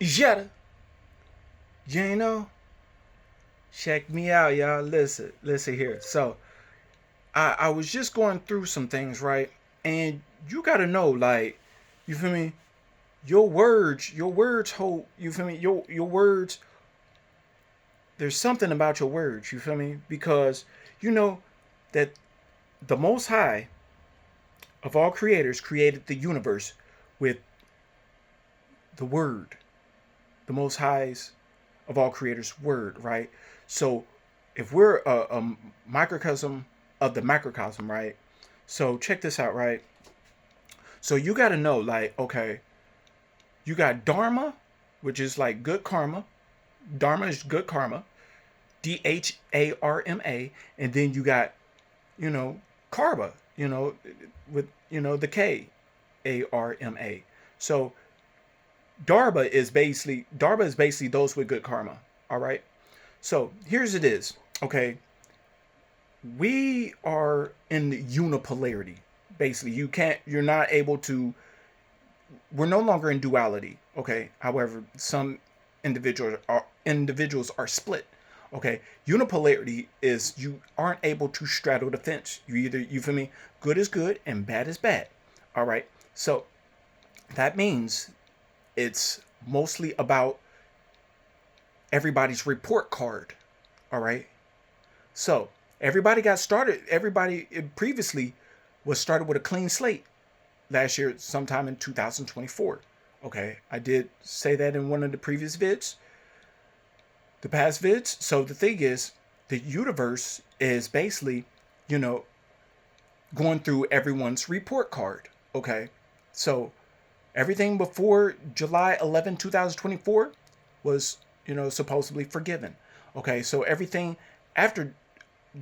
Yotta, you know, check me out, y'all. Listen here. So I was just going through some things, right? And you gotta know, like, you feel me? Your words hold. You feel me? Your words. There's something about your words. You feel me? Because you know that the Most High of all creators created the universe with the Word. The Most High's of all creators word, right? So if we're a microcosm of the microcosm, right? So check this out, right? So you got to know, like, okay, you got dharma, which is like good karma. Dharma is good karma. Dharma, and then you got, karma, with the Karma. So Dharma is basically those with good karma. All right. So here's it is. Okay, we are in unipolarity. Basically, you're not able to. We're no longer in duality. Okay. However, some individuals are split. Okay. Unipolarity is you aren't able to straddle the fence. You feel me? Good is good and bad is bad. All right. So that means it's mostly about everybody's report card. All right. So everybody got started. Everybody previously was started with a clean slate last year, sometime in 2024. Okay, I did say that in one of the previous vids, the past vids. So the thing is, the universe is basically, you know, going through everyone's report card. Okay, so everything before July 11, 2024 was, supposedly forgiven. Okay, so everything after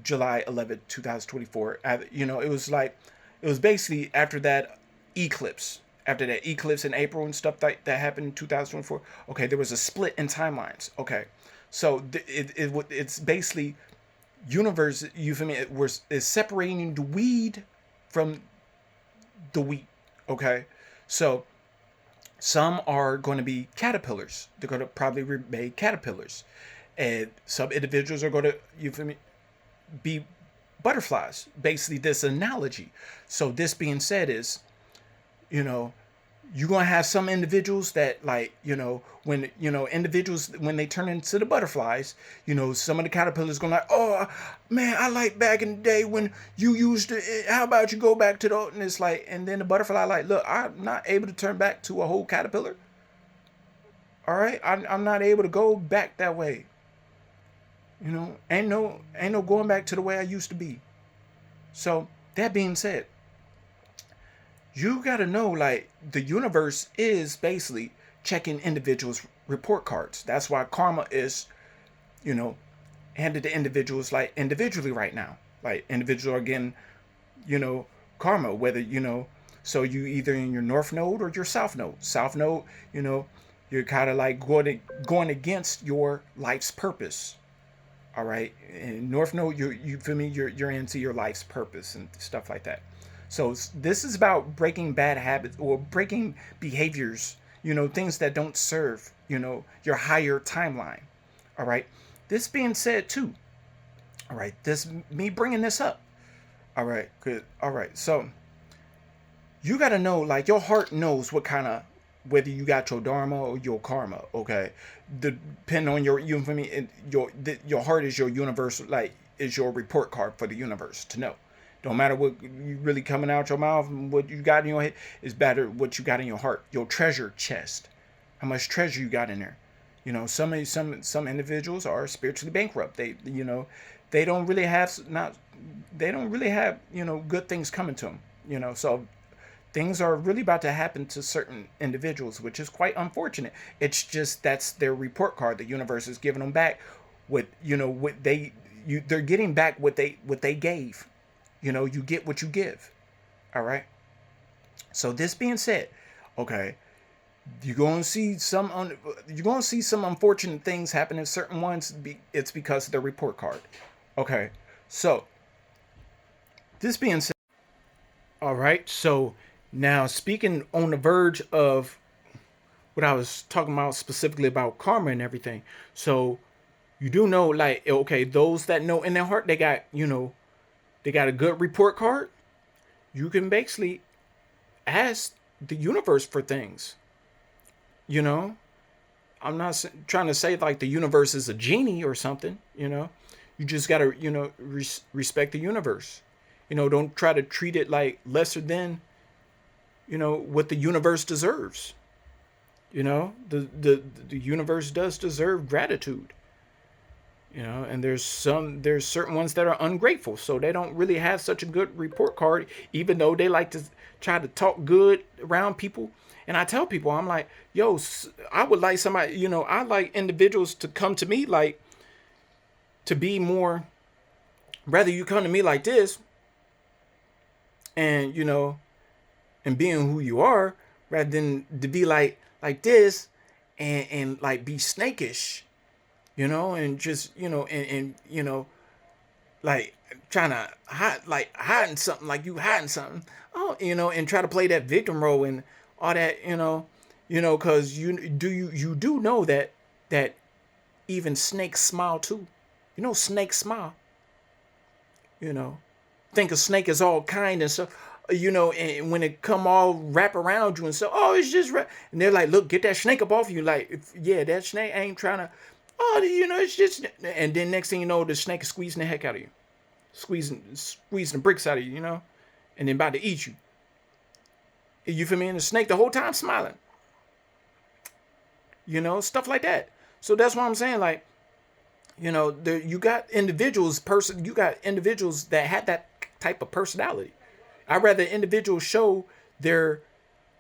July 11, 2024. It was basically after that eclipse. After that eclipse in April and stuff that happened in 2024. Okay, there was a split in timelines. Okay, so it's basically universe. You feel me? Is separating the weed from the wheat. Okay, so some are going to be caterpillars. They're going to probably remain caterpillars, and some individuals are going to, you feel me, be butterflies. Basically, this analogy. So this being said is, you know, you're gonna have some individuals that, like, when individuals, when they turn into the butterflies, some of the caterpillars gonna like, oh man, I like back in the day when you used to, how about you go back to the, and it's like, and then the butterfly like, look, I'm not able to turn back to a whole caterpillar. All right, I'm not able to go back that way. Ain't no going back to the way I used to be. So that being said, you got to know, like, the universe is basically checking individuals' report cards. That's why karma is, you know, handed to individuals, like, individually right now. Like, individuals are getting, karma, whether, so you either in your north node or your south node. South node, you're kind of like going against your life's purpose. All right, and north node, you feel me, you're into your life's purpose and stuff like that. So this is about breaking bad habits or breaking behaviors, things that don't serve, your higher timeline. All right, this being said too, all right, this me bringing this up, all right, good, all right. So you got to know, like, your heart knows what kind of, whether you got your dharma or your karma. Okay, depending on you for me, your heart is your universal, like, is your report card for the universe to know. Don't matter what you really coming out your mouth and what you got in your head, is better what you got in your heart, your treasure chest, how much treasure you got in there. Some individuals are spiritually bankrupt. They don't really have, not they don't really have, good things coming to them. So things are really about to happen to certain individuals, which is quite unfortunate. It's just that's their report card. The universe is giving them back what, they're getting back what they gave. You get what you give. All right. So this being said, okay, you're going to see some unfortunate things happen in certain ones. It's because of the report card. Okay. So this being said, all right. So now, speaking on the verge of what I was talking about specifically about karma and everything. So you do know, like, okay, those that know in their heart, they got, they got a good report card. You can basically ask the universe for things. You know, I'm not trying to say like the universe is a genie or something. You just gotta, respect the universe. Don't try to treat it like lesser than, what the universe deserves. The universe does deserve gratitude. And there's certain ones that are ungrateful, so they don't really have such a good report card, even though they like to try to talk good around people. And I tell people, I'm like, yo, I would like somebody, I like individuals to come to me, like, to be more, rather you come to me like this, and and being who you are, rather than to be like this, and like be snakish, and just, like trying to hide, like hiding something, like you hiding something. Oh, and try to play that victim role and all that, because you do know that even snakes smile too. Snakes smile. You know, think a snake is all kind and stuff. And when it come all wrap around you and so, oh, it's just and they're like, look, get that snake up off you. Like, yeah, that snake ain't trying to. Oh, it's just. And then next thing you know, the snake is squeezing the heck out of you, squeezing the bricks out of you, and then about to eat you. You feel me? And the snake the whole time smiling. Stuff like that. So that's what I'm saying. Like, you got individuals that have that type of personality. I'd rather individuals show their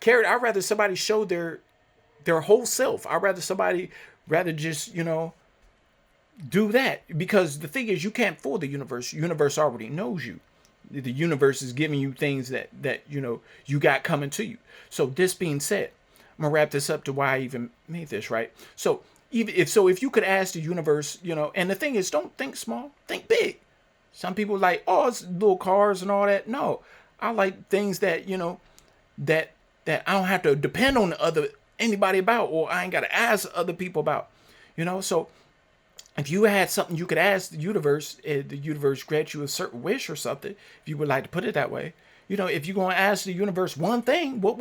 character. I'd rather somebody show their whole self. I'd rather just, do that. Because the thing is, you can't fool the universe. The universe already knows you. The universe is giving you things that you got coming to you. So this being said, I'm gonna wrap this up to why I even made this, right? So if you could ask the universe, and the thing is, don't think small, think big. Some people like, oh, it's little cars and all that. No, I like things that that I don't have to depend on anybody about, or I ain't got to ask other people about. So if you had something you could ask the universe, the universe grant you a certain wish or something, if you would like to put it that way. If you're gonna ask the universe one thing, what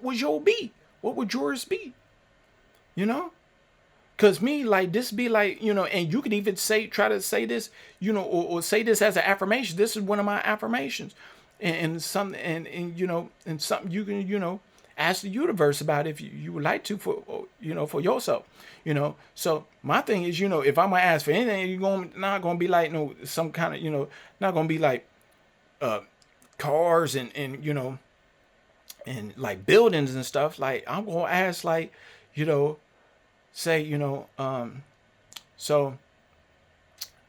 would yours be? What would yours be? Cause me, like, this be like, and you can even try to say this, or say this as an affirmation. This is one of my affirmations, and something you can, ask the universe about if you would like to for yourself, So my thing is, if I'm gonna ask for anything, not gonna be like some kind of, not gonna be like, cars and like buildings and stuff. Like, I'm gonna ask, like, say, so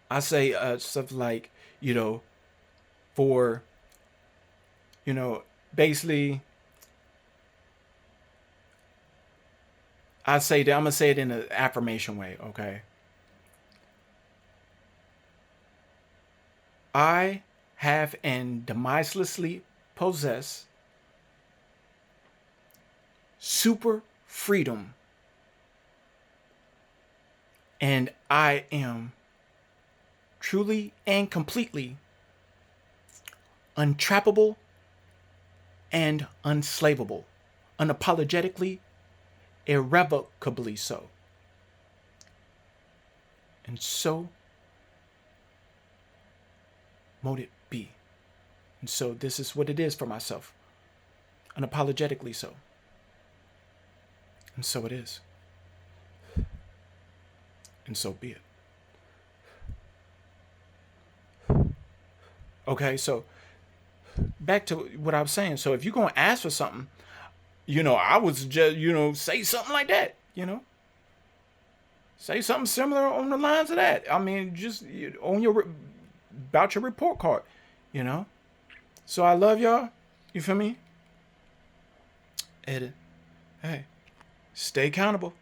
I say stuff like, for, basically, I say that I'm gonna say it in an affirmation way, okay? I have and demiselessly possess super freedom, and I am truly and completely untrappable and unslavable, unapologetically, irrevocably so. And so mote it be. And so this is what it is for myself, unapologetically so. And so it is. And so be it. Okay, so back to what I was saying. So if you're going to ask for something, I was just, say something like that, Say something similar on the lines of that. I mean, just on about your report card, So I love y'all. You feel me? Edit. Hey, stay accountable.